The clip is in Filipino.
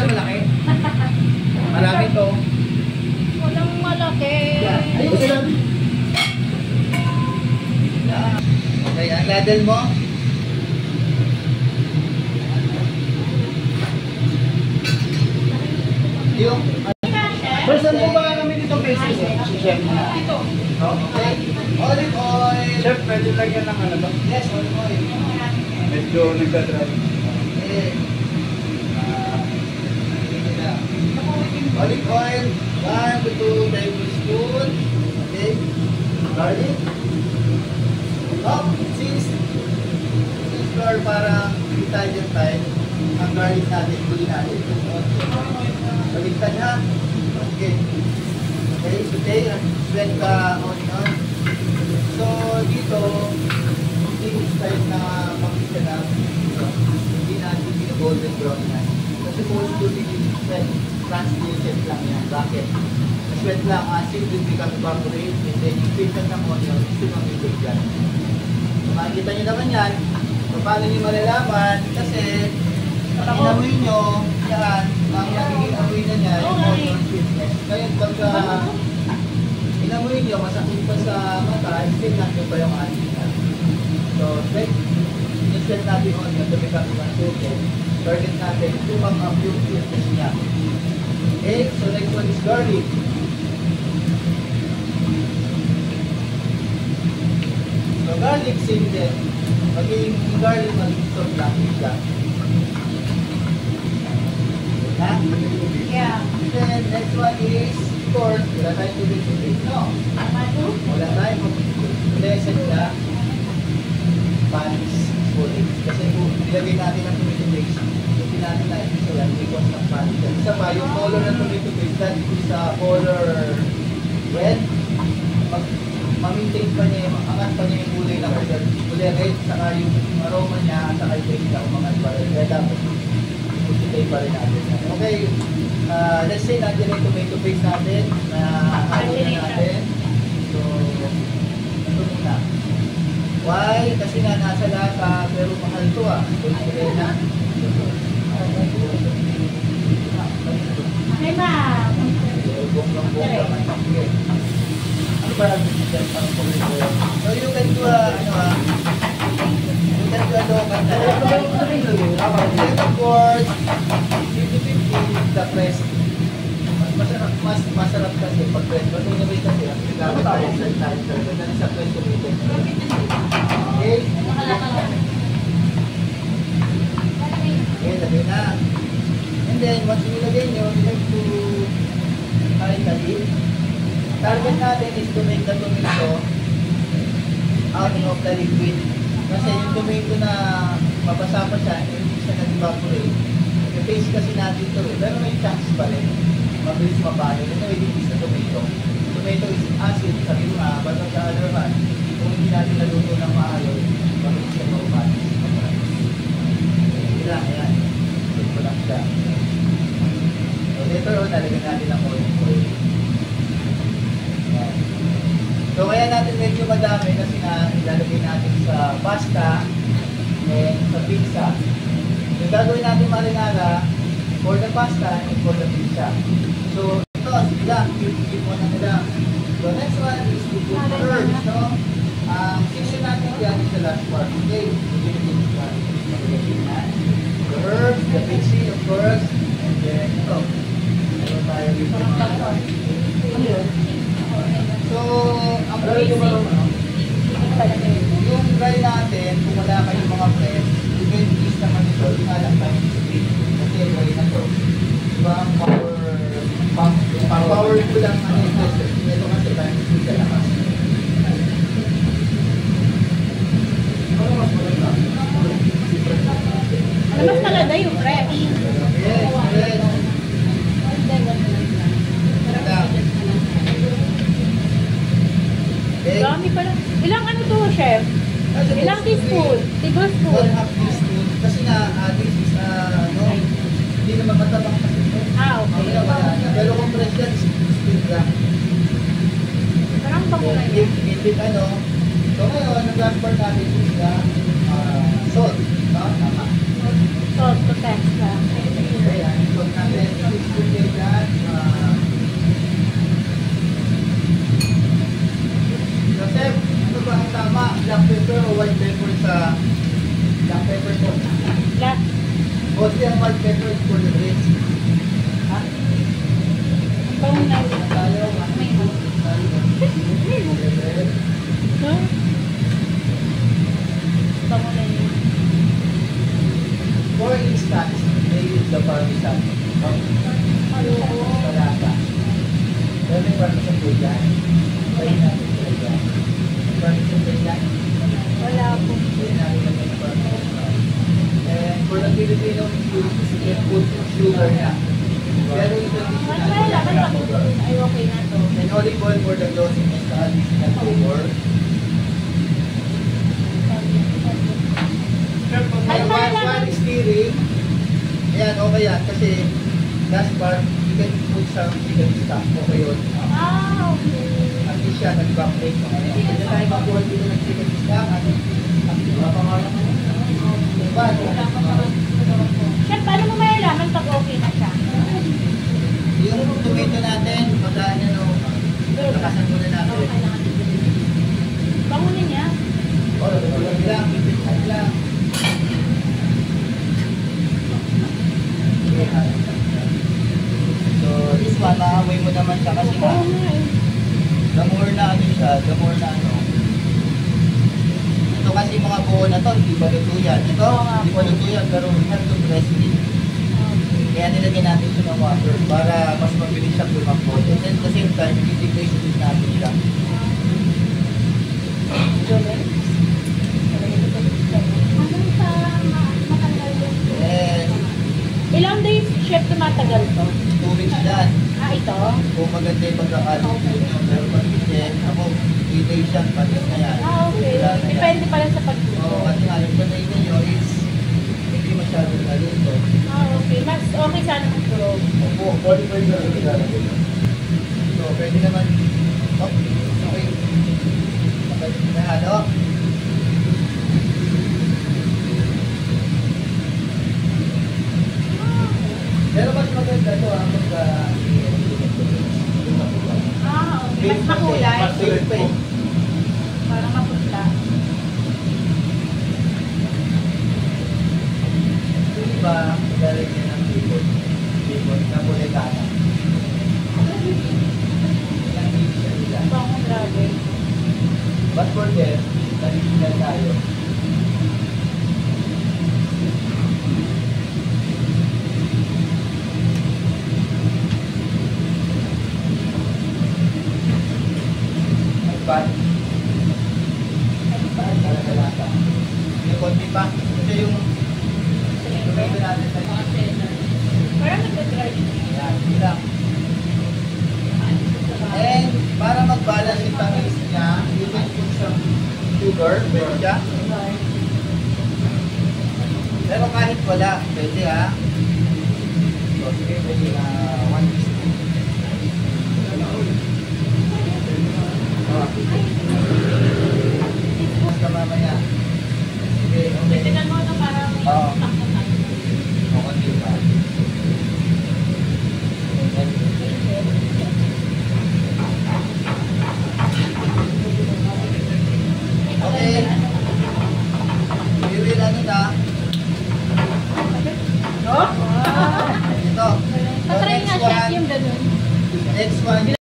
malaki. Marami to. Walang malaki. Ayun sila. Okay, ang ladle mo. Yung first time po ba kami dito faces eh? Si Chef. Ito. Okay. Olive oil. Chef, pwede lagyan ng ano ba? Yes, olive oil. Medyo nagdadrive. Okay. Olive oil, 1 to 2 tablespoon. Okay. Garlic. Oh, since flour parang Italian type, ang garlic natin, huli natin. Baligtad ha. Okay. Okay, today, sweat ka onion. So, dito, yung style na pangkita na, hindi natin yung golden brown na. Kasi supposed to be sweat, translucent lang yan. Bakit? Sweat lang, acid will become evaporate, and then yung pigment ng onion, gusto nang ibig dyan. So, makikita nyo naman yan. So, paano nyo malalaman? Kasi, inamoy nyo, yan, ang nagiging amoy na niya, yung onion sweetness. Ngayon, pagka inamoy nyo, masakit pa sa mata, still natin pa yung acid na. So, in-set natin yung onion to become evaporate. Target natin, tumang up yung sweetness niya. Okay, so next one is garlic. So garlic, same din. Maging garlic, maging salt lang siya. Ha? Yeah. Then next one is, of course, wala tayong tubig. No? Wala tayong lesson na panis. Kasi kung nilagay natin ang tomato paste, hindi natin na-ipis yan because ng panis. Isa pa, yung color ng tomato paste, that is color red. Ma-maintain pa niya, angat pa niya yung kulay ng red, saka yung aroma niya, saka yung taste niya umangat pa rin. Kaya dapat i-putitay pa rin natin. Okay, let's say natin yung tomato paste natin, na halo na natin. So, ito muna. Why? Kasi nga nasa lata, pero mahal to ah. Pwede na. Ay, ma'am. Ano ba lang dyan? So you can do a, you can do a local na. Then of course, 50-50 the press. Mas masarap kasi pag press. Mas inabay kasi ang gamit tayo sa tayo sa press dito. Okay? Okay, lagay na. And then, once nilagay nyo, you have to karikali. Target natin is to make the tomato out of the liquid. Kasi yung tomato na mabasa pa siya, hindi siya nag-evaporate. Yung taste kasi natin ito pero may chance pa rin. Mabilis mabalo. Ito yung taste na tomato. Tomato is acid, sabi mo nga, but on the other hand, kung hindi natin naluto ng maayos, mabilis siya maumalis. Hindi lang, ayan. Ito lang siya. So later on, nalagyan natin ang olive oil. So kaya natin medyo madami kasi na ilalagay natin sa pasta and sa pizza. So gagawin natin marinara for the pasta and for the pizza. So ito, sige lang, keep mo na nila. So next one is to put herbs, no? Section natin yan is the last part. Okay, the herbs, the pixie of course, and then ito. Ito tayo dito. So, ang dry yung dry natin, kung wala kayong mga press, you can use naman ito, yung alam tayo kasi dry na ito. Diba, power ko lang ano yung tester. Ito kasi tayo ito sa lakas. Ano mas maganda yung prep? Yes, yes. Dami pala. Ilang ano to, chef? Ilang teaspoon? Tablespoon? 1/2 teaspoon. Kasi nga, this is, no, hindi naman matabang kasi ito. Okay. Pero kung fresh yan, still lang. Parang bako na yun. If ano, so ngayon, nag-transport natin is the salt. No? Tama. Salt to taste lang. Ayan, salt natin. salt, pepper is for the grits. Ha? Bango na. Tayo, May mo. No? Bango na yun. For instance, they use the parmesan. Wala ka. Pero may parmesan po dyan. Pwede natin sila dyan. Parmesan po dyan. Wala po. Pwede natin naman yung parmesan. And for the Filipino, you can put sugar na. Pero yung traditional, Wala wala po. sugar. Ay, okay na to. And olive oil for the glossiness na additional flavor. Ay, And wala one is stirring. Ayan, okay yan. Kasi last part, you can put some chicken stock. Okay yun. Ah, okay. At least siya, nag-backplate mo. Pwede tayo makuha dito ng chicken stock. Ano? Diba, pangalan mo? Diba? Chef, paano mo malalaman pag okay na siya? Yung tomato natin, pagkaan yan o, lakasan muna natin. Bango na niya. O, lang lang, ipit lang. So, this one, maamoy mo naman siya kasi nga, the more na ano siya, the more na ano. Ito kasi mga buo na to, hindi pa luto yan. Ito, hindi pa luto yan, pero we have to press it. Kaya nilagyan natin siya ng water para mas mabilis siya lumakbo. And then at the same time, integration din natin siya. Hanggang sa matanggal yun. And Ilang days, chef, tumatagal to? 2 weeks yan. Ah, ito? Kung maganda yung pagkakalit nyo, pero pag hindi, ako, 3 days yan, patis na yan. Ah, okay. Wala na yan. Depende pala sa pagluto. Oo, kasi nga, yung panay nyo is hindi masyadong naluto. Ah, okay. Mas okay sana kung tulog. Opo, qualified na rin nilalagay. So, pwede naman, oh, okay. Nahalo. Pero mas maganda to pagka Ah, okay. Mas makulay. Mas safe pa eh. Parang mapunta. Diba, galing niya ng libot. Libot na bulegana. Yan, hindi siya nila. Bango, grabe. But for them, traditional tayo. Nagbat. Nagbat talaga lata. Yung konti pa. Ito yung tomato natin sa Parang nagka-dry. yan, bilang. And para mag-balance yung tamis niya, you can put some sugar, pwede siya. Pero kahit wala, pwede ha. So, sige, pwede na 1 teaspoon. Basta mamaya. Sige, okay. Tignan mo na parang may Oo. takot na. Okay, diba? Okay. We will ano na. Oh? Ito. So, Patry nga, next chef, one. yung ganun. Next one.